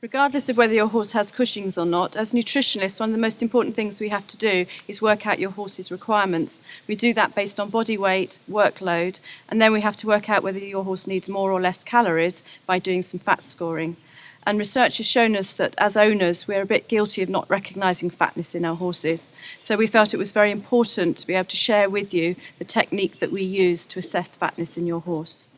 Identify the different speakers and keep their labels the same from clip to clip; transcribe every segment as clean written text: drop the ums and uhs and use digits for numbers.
Speaker 1: Regardless of whether your horse has Cushing's or not, as nutritionists, one of the most important things we have to do is work out your horse's requirements. We do that based on body weight, workload, and then we have to work out whether your horse needs more or less calories by doing some fat scoring. And research has shown us that as owners, we're a bit guilty of not recognising fatness in our horses. So we felt it was very important to be able to share with you the technique that we use to assess fatness in your horse.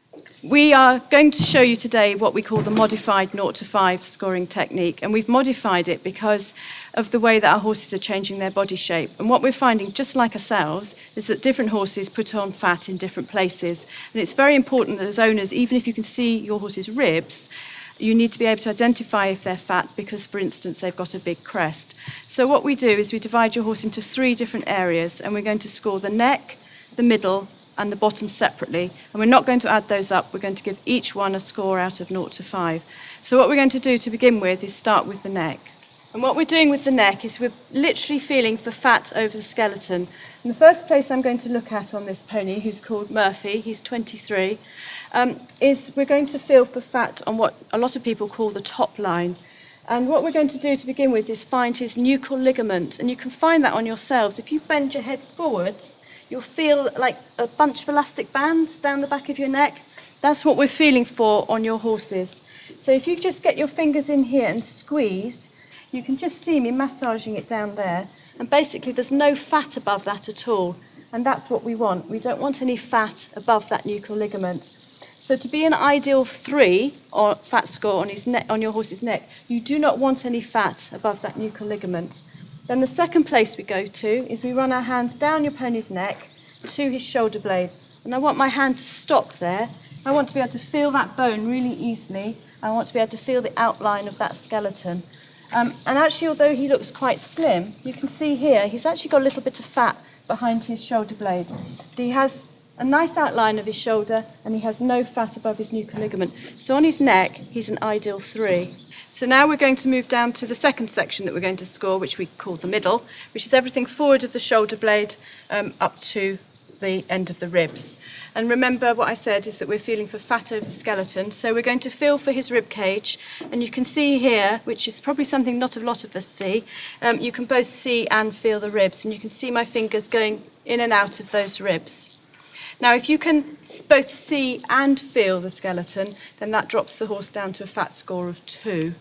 Speaker 1: We are going to show you today what we call the modified 0 to 5 scoring technique, and we've modified it because of the way that our horses are changing their body shape. And what we're finding, just like ourselves, is that different horses put on fat in different places. And it's very important that as owners, even if you can see your horse's ribs, you need to be able to identify if they're fat because, for instance, they've got a big crest. So what we do is we divide your horse into 3 different areas, and we're going to score the neck, the middle, and the bottom separately, and we're not going to add those up. We're going to give each one a score out of 0 to 5. So what we're going to do to begin with is start with the neck. And what we're doing with the neck is we're literally feeling for fat over the skeleton. And the first place I'm going to look at on this pony, who's called Murphy, he's 23, is we're going to feel for fat on what a lot of people call the top line. And what we're going to do to begin with is find his nuchal ligament, and you can find that on yourselves. If you bend your head forwards, you'll feel like a bunch of elastic bands down the back of your neck. That's what we're feeling for on your horses. So if you just get your fingers in here and squeeze, you can just see me massaging it down there. And basically there's no fat above that at all. And that's what we want. We don't want any fat above that nuchal ligament. So to be an ideal 3 or fat score on his neck, on your horse's neck, you do not want any fat above that nuchal ligament. Then the second place we go to is we run our hands down your pony's neck to his shoulder blade. And I want my hand to stop there. I want to be able to feel that bone really easily. I want to be able to feel the outline of that skeleton. And actually, although he looks quite slim, you can see here he's actually got a little bit of fat behind his shoulder blade. He has a nice outline of his shoulder and he has no fat above his nuchal ligament. So on his neck, he's an ideal 3. So now we're going to move down to the second section that we're going to score, which we call the middle, which is everything forward of the shoulder blade up to the end of the ribs. And remember what I said is that we're feeling for fat over the skeleton. So we're going to feel for his rib cage, and you can see here, which is probably something not a lot of us see, you can both see and feel the ribs, and you can see my fingers going in and out of those ribs. Now, if you can both see and feel the skeleton, then that drops the horse down to a fat score of 2.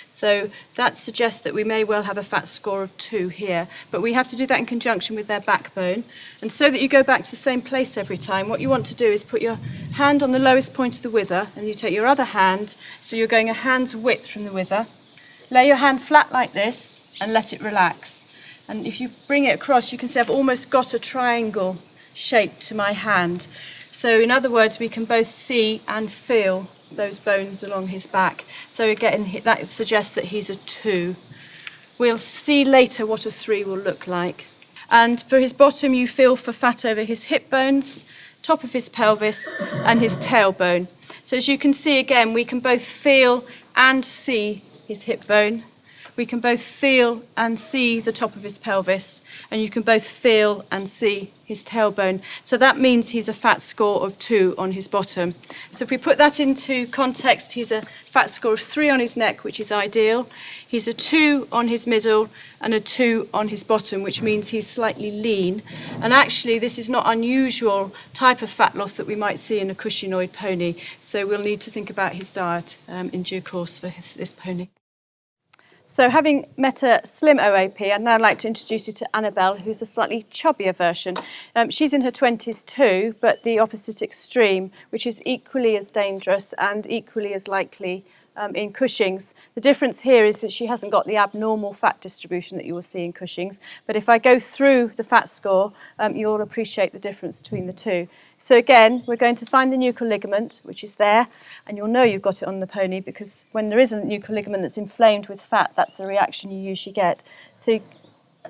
Speaker 1: So that suggests that we may well have a fat score of 2 here, but we have to do that in conjunction with their backbone. And so that you go back to the same place every time, what you want to do is put your hand on the lowest point of the wither, and you take your other hand, so you're going a hand's width from the wither. Lay your hand flat like this and let it relax. And if you bring it across, you can see I've almost got a triangle shape to my hand. So in other words, we can both see and feel those bones along his back. So again, that suggests that he's a 2. We'll see later what a 3 will look like. And for his bottom, you feel for fat over his hip bones, top of his pelvis, and his tailbone. So as you can see again, we can both feel and see his hip bone. We can both feel and see the top of his pelvis, and you can both feel and see his tailbone. So that means he's a fat score of 2 on his bottom. So if we put that into context, he's a fat score of 3 on his neck, which is ideal. He's a 2 on his middle and a 2 on his bottom, which means he's slightly lean. And actually, this is not unusual type of fat loss that we might see in a Cushingoid pony. So we'll need to think about his diet in due course for this pony. So having met a slim OAP, I'd now like to introduce you to Annabelle, who's a slightly chubbier version. She's in her 20s too, but the opposite extreme, which is equally as dangerous and equally as likely in Cushing's. The difference here is that she hasn't got the abnormal fat distribution that you will see in Cushing's, but if I go through the fat score, you'll appreciate the difference between the two. So again, we're going to find the nuchal ligament, which is there, and you'll know you've got it on the pony because when there is a nuchal ligament that's inflamed with fat, that's the reaction you usually get. So it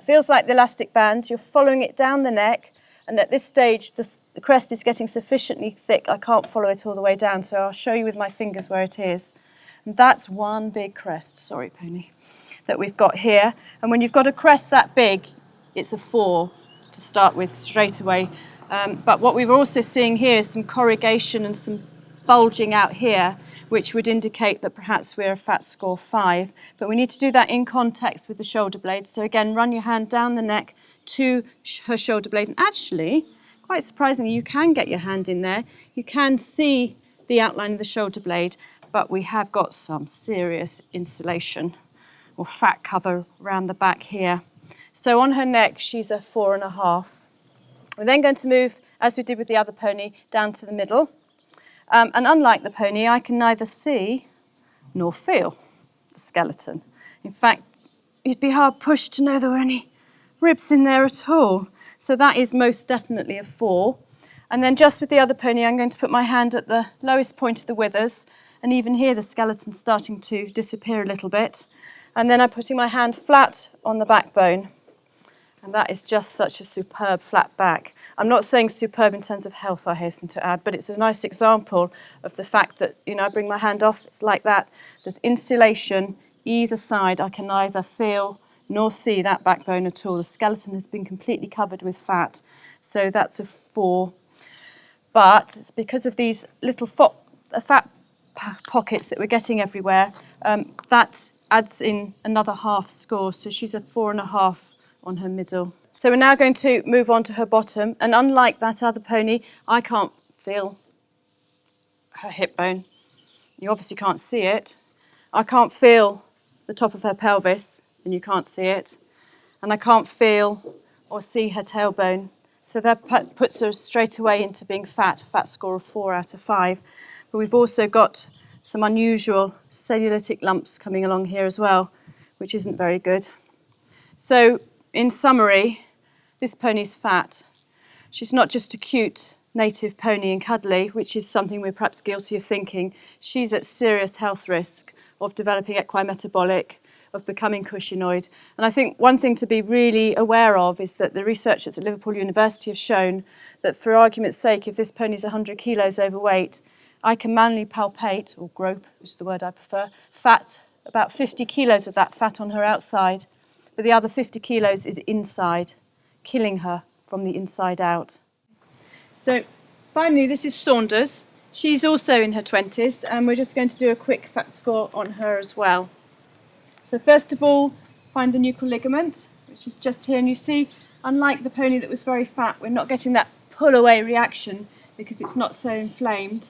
Speaker 1: feels like the elastic band, you're following it down the neck, and at this stage the crest is getting sufficiently thick, I can't follow it all the way down, so I'll show you with my fingers where it is. And that's one big crest, sorry pony, that we've got here. And when you've got a crest that big, it's a 4 to start with straight away. But what we're also seeing here is some corrugation and some bulging out here, which would indicate that perhaps we're a fat score 5. But we need to do that in context with the shoulder blade. So again, run your hand down the neck to her shoulder blade. And actually, quite surprisingly, you can get your hand in there. You can see the outline of the shoulder blade, but we have got some serious insulation or fat cover around the back here. So on her neck, she's a 4.5. We're then going to move, as we did with the other pony, down to the middle. And unlike the pony, I can neither see nor feel the skeleton. In fact, you'd be hard pushed to know there were any ribs in there at all. So that is most definitely a 4. And then just with the other pony, I'm going to put my hand at the lowest point of the withers, and even here the skeleton's starting to disappear a little bit. And then I'm putting my hand flat on the backbone. And that is just such a superb flat back. I'm not saying superb in terms of health, I hasten to add, but it's a nice example of the fact that, I bring my hand off, it's like that. There's insulation either side. I can neither feel nor see that backbone at all. The skeleton has been completely covered with fat, so that's a 4. But it's because of these little fat pockets that we're getting everywhere, that adds in another half score, so she's a 4.5 on her middle. So we're now going to move on to her bottom, and unlike that other pony, I can't feel her hip bone. You obviously can't see it. I can't feel the top of her pelvis, and you can't see it. And I can't feel or see her tailbone. So that puts her straight away into being fat, a fat score of 4 out of 5. But we've also got some unusual cellulitic lumps coming along here as well, which isn't very good. So in summary, this pony's fat. She's not just a cute native pony and cuddly, which is something we're perhaps guilty of thinking. She's at serious health risk of developing equine metabolic, of becoming cushingoid. And I think one thing to be really aware of is that the researchers at Liverpool University have shown that, for argument's sake, if this pony's 100 kilos overweight, I can manually palpate, or grope is the word I prefer, fat, about 50 kilos of that fat on her outside, but the other 50 kilos is inside, killing her from the inside out. So finally, this is Saunders. She's also in her 20s, and we're just going to do a quick fat score on her as well. So first of all, find the nuchal ligament, which is just here, and you see, unlike the pony that was very fat, we're not getting that pull-away reaction because it's not so inflamed,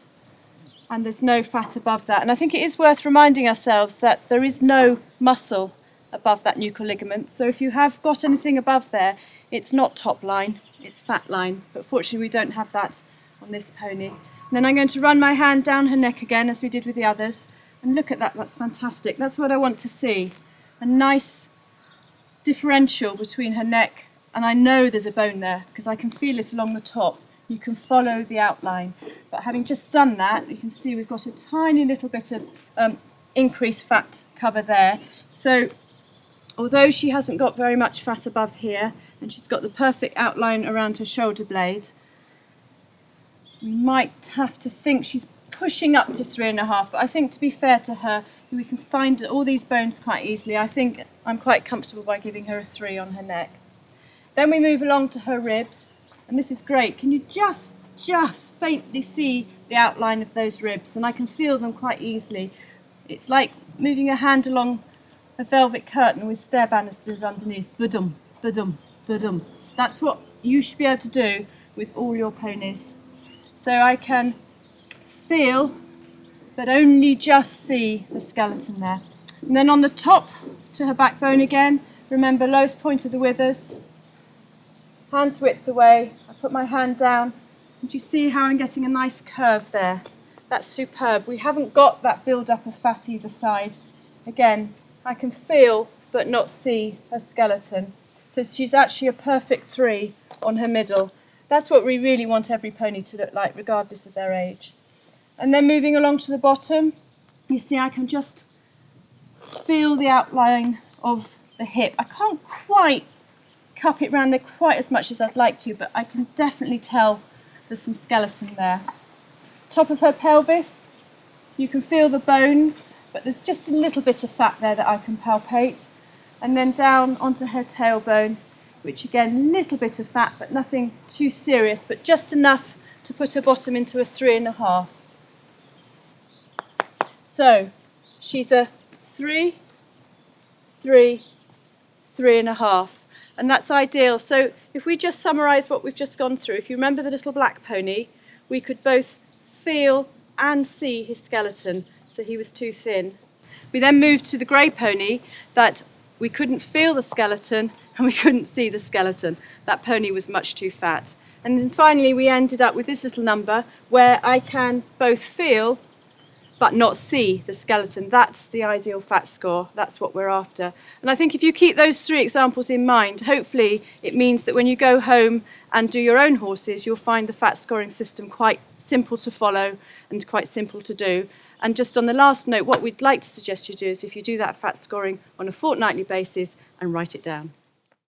Speaker 1: and there's no fat above that. And I think it is worth reminding ourselves that there is no muscle above that nuchal ligament. So if you have got anything above there, it's not top line, it's fat line. But fortunately, we don't have that on this pony. And then I'm going to run my hand down her neck again, as we did with the others. And look at that, that's fantastic. That's what I want to see. A nice differential between her neck, and I know there's a bone there because I can feel it along the top. You can follow the outline. But having just done that, you can see we've got a tiny little bit of increased fat cover there. So although she hasn't got very much fat above here, and she's got the perfect outline around her shoulder blade, we might have to think she's pushing up to 3.5, but I think, to be fair to her, we can find all these bones quite easily. I think I'm quite comfortable by giving her a 3 on her neck. Then we move along to her ribs, and this is great. Can you just faintly see the outline of those ribs? And I can feel them quite easily. It's like moving a hand along a velvet curtain with stair banisters underneath. Ba-dum, ba-dum, ba-dum. That's what you should be able to do with all your ponies. So I can feel, but only just see the skeleton there. And then on the top to her backbone again, remember, lowest point of the withers, hands width away. I put my hand down, and you see how I'm getting a nice curve there. That's superb. We haven't got that build-up of fat either side. Again, I can feel but not see her skeleton. So she's actually a perfect 3 on her middle. That's what we really want every pony to look like, regardless of their age. And then moving along to the bottom, you see I can just feel the outline of the hip. I can't quite cup it round there quite as much as I'd like to, but I can definitely tell there's some skeleton there. Top of her pelvis, you can feel the bones, but there's just a little bit of fat there that I can palpate. And then down onto her tailbone, which again, a little bit of fat, but nothing too serious, but just enough to put her bottom into a 3.5. So she's a 3, 3, 3.5. And that's ideal. So if we just summarise what we've just gone through, if you remember the little black pony, we could both feel and see his skeleton, so he was too thin. We then moved to the grey pony that we couldn't feel the skeleton and we couldn't see the skeleton. That pony was much too fat. And then finally we ended up with this little number where I can both feel but not see the skeleton. That's the ideal fat score. That's what we're after. And I think if you keep those 3 examples in mind, hopefully it means that when you go home and do your own horses, you'll find the fat scoring system quite simple to follow and quite simple to do. And just on the last note, what we'd like to suggest you do is if you do that fat scoring on a fortnightly basis and write it down.